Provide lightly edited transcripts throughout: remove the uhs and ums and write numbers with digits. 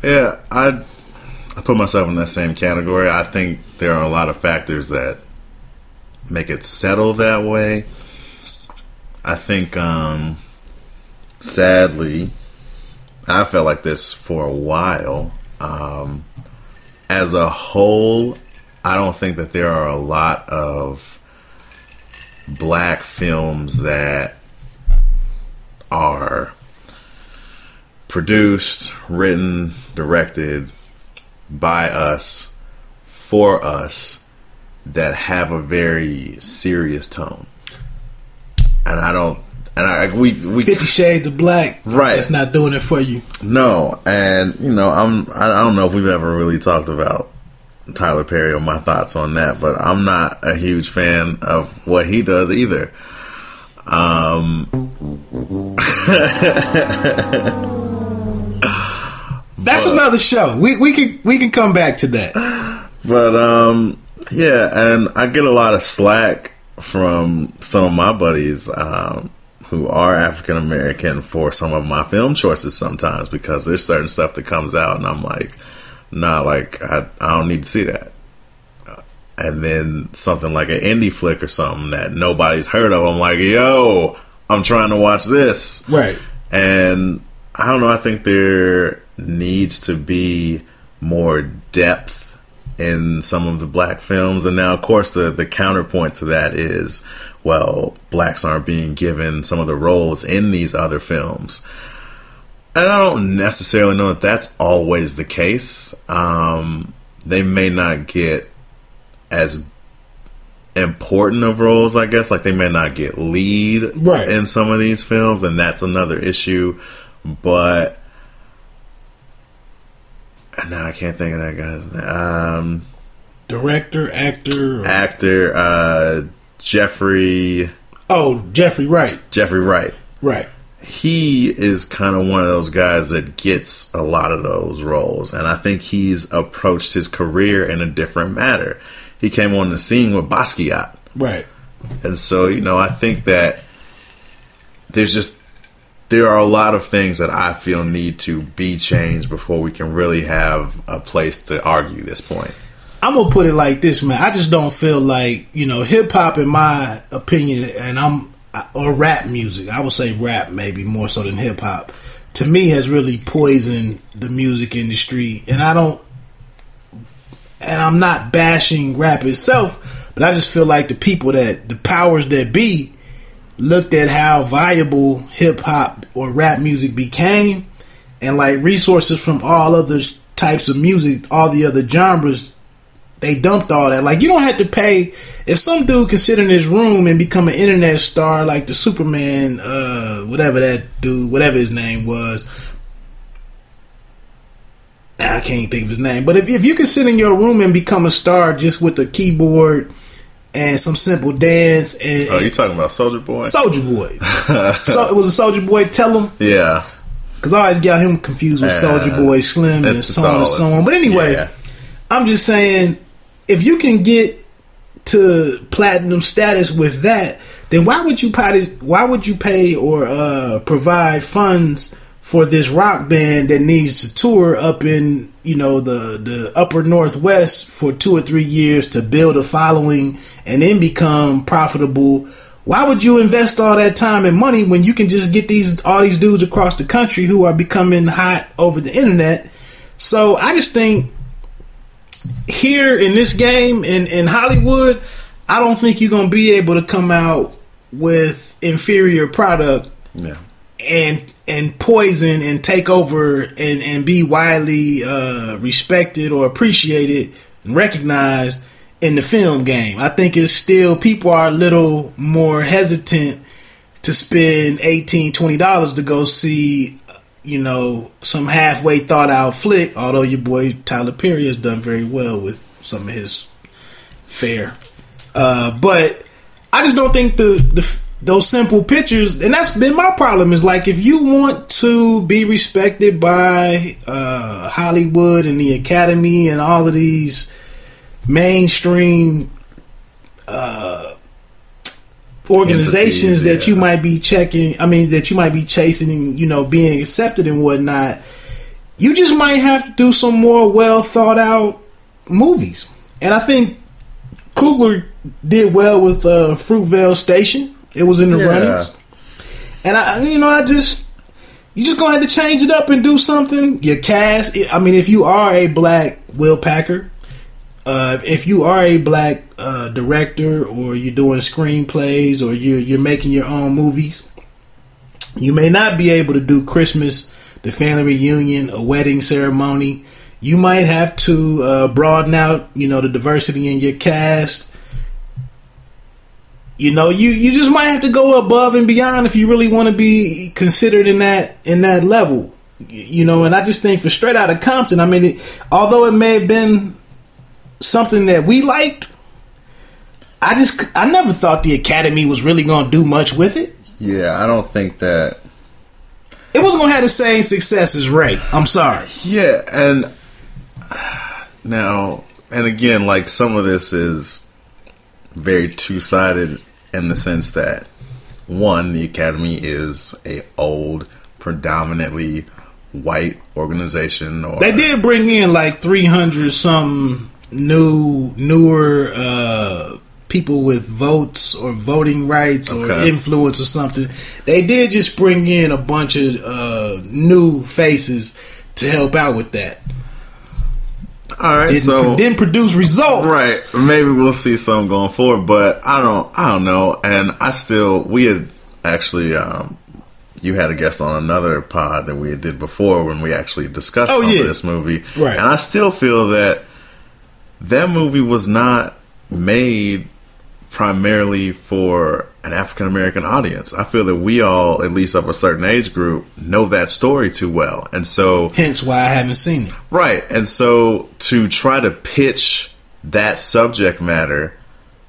Yeah, I put myself in that same category. I think there are a lot of factors that make it settle that way. I think, sadly, I felt like this for a while. As a whole, I don't think that there are a lot of black films that are produced, written, directed by us, for us, that have a very serious tone. And I don't, and we 50 Shades of Black, right? That's not doing it for you. No, and you know, I don't know if we've ever really talked about Tyler Perry or my thoughts on that, but I'm not a huge fan of what he does either. That's another show. We can come back to that. But yeah, and I get a lot of slack from some of my buddies who are African American for some of my film choices sometimes, because there's certain stuff that comes out and I'm like, nah, like I don't need to see that. And then something like an indie flick or something that nobody's heard of, I'm like, yo, I'm trying to watch this. Right. And I don't know, I think there needs to be more depth in some of the black films. And now, of course, the counterpoint to that is, well, blacks aren't being given some of the roles in these other films. And I don't necessarily know that that's always the case. They may not get as important of roles, I guess. Like, they may not get lead in some of these films, and that's another issue. But now I can't think of that guy's name. Director, actor, Jeffrey. Oh, Jeffrey Wright. Jeffrey Wright. Right. He is kind of one of those guys that gets a lot of those roles, and I think he's approached his career in a different manner. He came on the scene with Basquiat. Right. And so, you know, I think that there are a lot of things that I feel need to be changed before we can really have a place to argue this point. I'm going to put it like this, man. I just don't feel like, you know, hip-hop, in my opinion, or rap music, I would say rap maybe more so than hip-hop, to me has really poisoned the music industry. And I'm not bashing rap itself, but I just feel like the powers that be looked at how viable hip hop or rap music became, and like resources from all other types of music, all the other genres, they dumped all that. Like, you don't have to pay. If some dude can sit in his room and become an internet star like the Superman, whatever that dude, whatever his name was, I can't think of his name, but if you can sit in your room and become a star just with a keyboard and some simple dance, and you talking about Soulja Boy? Soulja Boy. So it was a Soulja Boy. Tell him, yeah, because I always got him confused with Soulja Boy Slim and so on and so on. But anyway, yeah. I'm just saying, if you can get to platinum status with that, then why would you pay or provide funds for this rock band that needs to tour up in, you know, the upper Northwest for 2 or 3 years to build a following and then become profitable? Why would you invest all that time and money when you can just get all these dudes across the country who are becoming hot over the internet? So I just think here in this game in Hollywood, I don't think you're going to be able to come out with inferior product. Yeah. And poison and take over and be widely respected or appreciated and recognized in the film game. I think it's still, people are a little more hesitant to spend $18, $20 to go see, you know, some halfway thought out flick, although your boy Tyler Perry has done very well with some of his fare. But I just don't think those simple pictures, and that's been my problem, is like, if you want to be respected by Hollywood and the Academy and all of these mainstream organizations that you might be chasing and, you know, being accepted and whatnot, you just might have to do some more well thought out movies. And I think Coogler did well with Fruitvale Station. It was in the runnings. And you just gonna have to change it up and do something. Your cast. I mean, if you are a black Will Packer, if you are a black director, or you're doing screenplays, or you're making your own movies, you may not be able to do Christmas, the family reunion, a wedding ceremony. You might have to broaden out, the diversity in your cast. You just might have to go above and beyond if you really want to be considered in that level. And I just think for Straight Outta Compton, I mean, although it may have been something that we liked, I never thought the Academy was really going to do much with it. Yeah, I don't think that it wasn't going to have the same success as Ray. I'm sorry. Yeah, and now, and again, like, some of this is very two-sided in the sense that, one, the Academy is a old, predominantly white organization. They did bring in like 300 some newer people with votes or voting rights or influence or something. They did just bring in a bunch of new faces to help out with that. All right, didn't produce results. Right, maybe we'll see some going forward, but I don't know. And we had actually, you had a guest on another pod that we did before when we actually discussed this movie, right? And I still feel that movie was not made primarily for an African American audience. I feel that we all, at least of a certain age group, know that story too well, and so hence why I haven't seen it. Right, and so to try to pitch that subject matter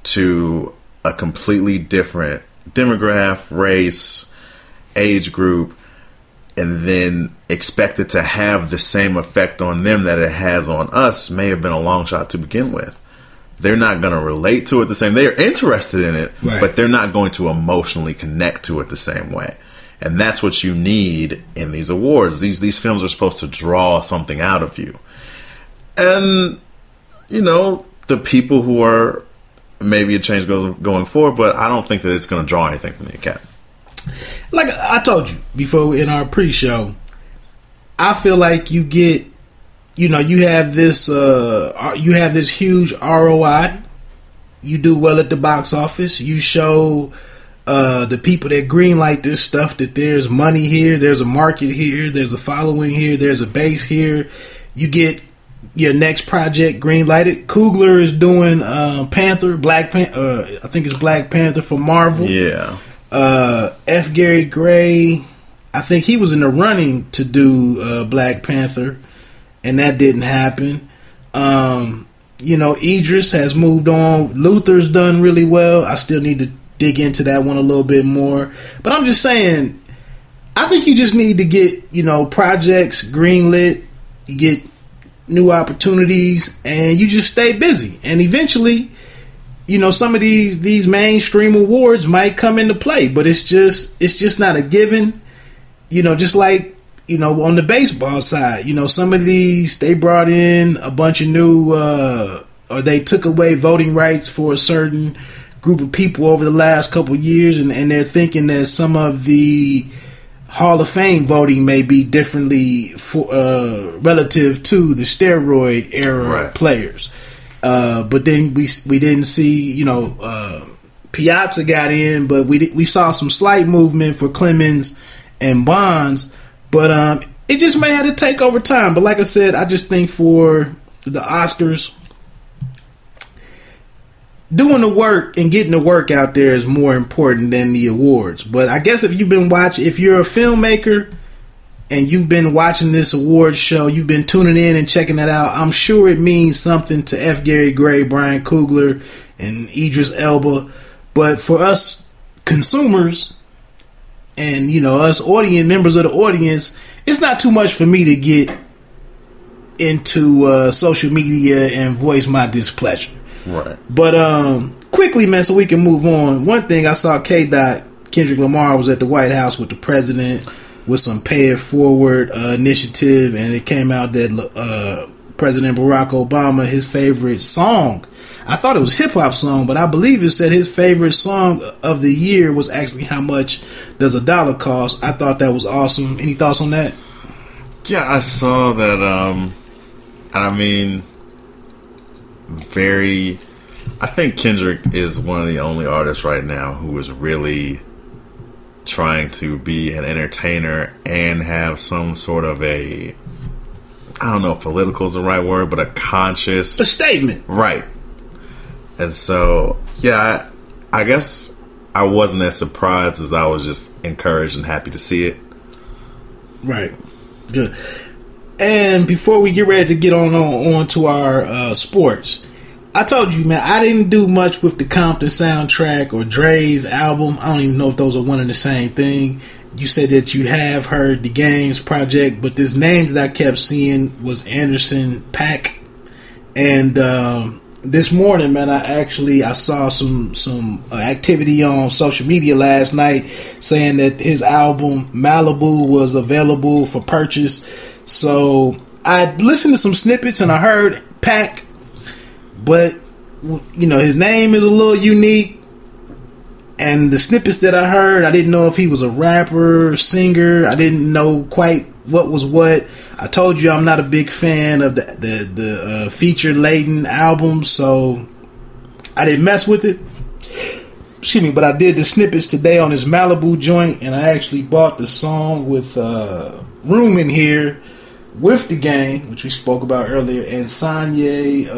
to a completely different demographic, race, age group, and then expect it to have the same effect on them that it has on us may have been a long shot to begin with. They're not going to relate to it the same. They're interested in it, right, but they're not going to emotionally connect to it the same way. And that's what you need in these awards. These films are supposed to draw something out of you. And, the people who are, maybe a change going forward, but I don't think that it's going to draw anything from the Academy. Like I told you before in our pre-show, I feel like you get, you have this huge ROI. You do well at the box office. You show the people that greenlight this stuff that there's money here, there's a market here, there's a following here, there's a base here. You get your next project greenlighted. Coogler is doing Black Panther. I think it's Black Panther for Marvel. Yeah. F. Gary Gray, I think he was in the running to do Black Panther, and that didn't happen. Idris has moved on. Luther's done really well. I still need to dig into that one a little bit more. But I'm just saying, I think you just need to get, projects greenlit. You get new opportunities, and you just stay busy. And eventually, some of these mainstream awards might come into play, but it's just not a given. Just like, on the baseball side, some of these, they brought in a bunch of new, or they took away voting rights for a certain group of people over the last couple of years, and they're thinking that some of the Hall of Fame voting may be differently relative to the steroid era players. But then we didn't see, Piazza got in, but we saw some slight movement for Clemens and Bonds. But it just may have to take over time. But like I said, I just think for the Oscars, doing the work and getting the work out there is more important than the awards. But I guess if you're a filmmaker and you've been watching this awards show, you've been tuning in and checking that out, I'm sure it means something to F. Gary Gray, Brian Coogler, and Idris Elba. But for us consumers and, us members of the audience, it's not too much for me to get into social media and voice my displeasure. Right. But quickly, man, so we can move on. One thing I saw, Kendrick Lamar was at the White House with the president. with some pay it forward initiative, and it came out that President Barack Obama, his favorite song, I thought it was hip hop song, but I believe it said his favorite song of the year was actually How Much Does a Dollar Cost. I thought that was awesome. Any thoughts on that? Yeah, I saw that. I mean, I think Kendrick is one of the only artists right now who is really trying to be an entertainer and have some sort of I don't know if political is the right word, but a statement. Right. And so, yeah, I guess I wasn't as surprised as I was just encouraged and happy to see it. Right. Good. And before we get ready to get on to our sports, I told you, man, I didn't do much with the Compton soundtrack or Dre's album. I don't even know if those are one and the same thing. You said that you have heard the Games Project, but this name that I kept seeing was Anderson .Paak. And this morning, man, I saw some activity on social media last night saying that his album Malibu was available for purchase. So I listened to some snippets and I heard Paak, but his name is a little unique. And the snippets that I heard, I didn't know if he was a rapper, singer. I didn't know quite what was what. I told you I'm not a big fan of the feature-laden albums, so I didn't mess with it. Excuse me, but I did the snippets today on his Malibu joint, and I actually bought the song with Room in Here with The Game, which we spoke about earlier, and Sonya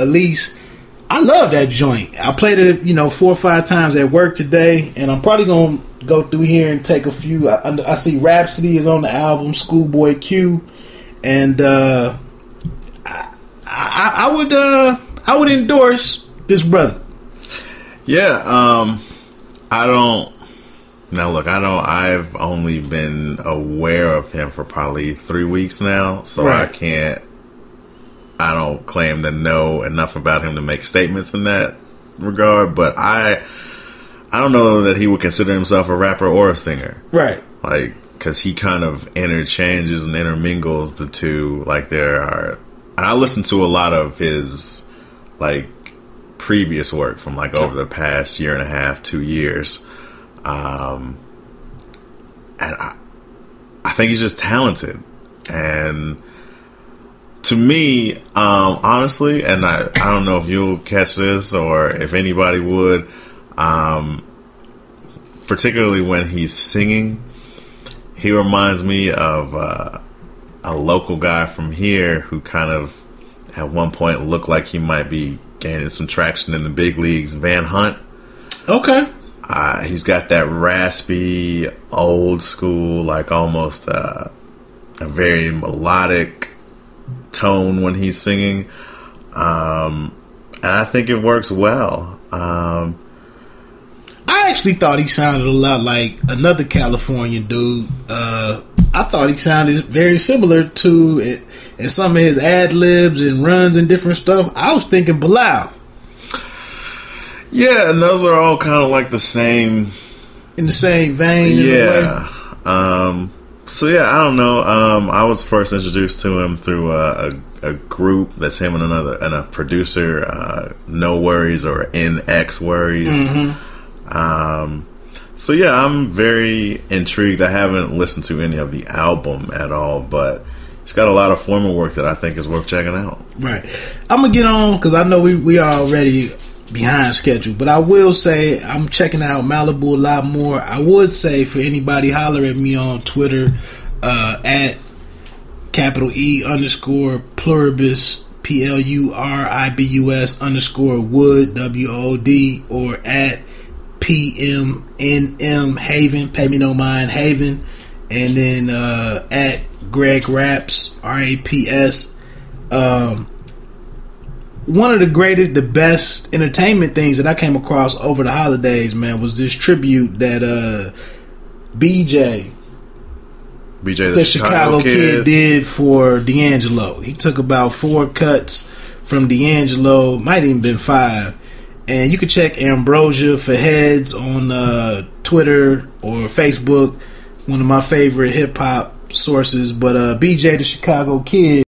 Elise. I love that joint. I played it, 4 or 5 times at work today, and I'm probably going to go through here and take a few. I see Rhapsody is on the album, Schoolboy Q, and I would endorse this brother. Yeah, I've only been aware of him for probably 3 weeks now, so right. I don't claim to know enough about him to make statements in that regard, but I don't know that he would consider himself a rapper or a singer. Right. Like, because he kind of interchanges and intermingles the two. Like, I listened to a lot of his, previous work from, over the past year and a half, 2 years. And I think he's just talented. And to me, honestly, and I don't know if you'll catch this or if anybody would, particularly when he's singing, he reminds me of a local guy from here who kind of at one point looked like he might be gaining some traction in the big leagues, Van Hunt. Okay. He's got that raspy, old school, almost a very melodic tone when he's singing, and I think it works well. I actually thought he sounded a lot like another Californian dude. I thought he sounded very similar to it in some of his ad libs and runs and different stuff. I was thinking Bilal. Yeah, and those are all kind of the same, in the same vein. Yeah. So yeah, I don't know. I was first introduced to him through a group that's him and a producer, No Worries or NX Worries. Mm-hmm. So yeah, I'm very intrigued. I haven't listened to any of the album at all, but he's got a lot of formal work that I think is worth checking out. Right. I'm gonna get on because I know we are already behind schedule, but I will say I'm checking out Malibu a lot more. I would say for anybody, holler at me on Twitter at _E_pluribus PLURIBUS _wood WOD, or at PMNM Haven, pay me no mind Haven, and then at Greg Raps RAPS. One of the greatest, the best entertainment things that I came across over the holidays, man, was this tribute that BJ, the Chicago Kid, did for D'Angelo. He took about 4 cuts from D'Angelo, might even been 5. And you can check Ambrosia for Heads on Twitter or Facebook. one of my favorite hip hop sources. But BJ, the Chicago Kid,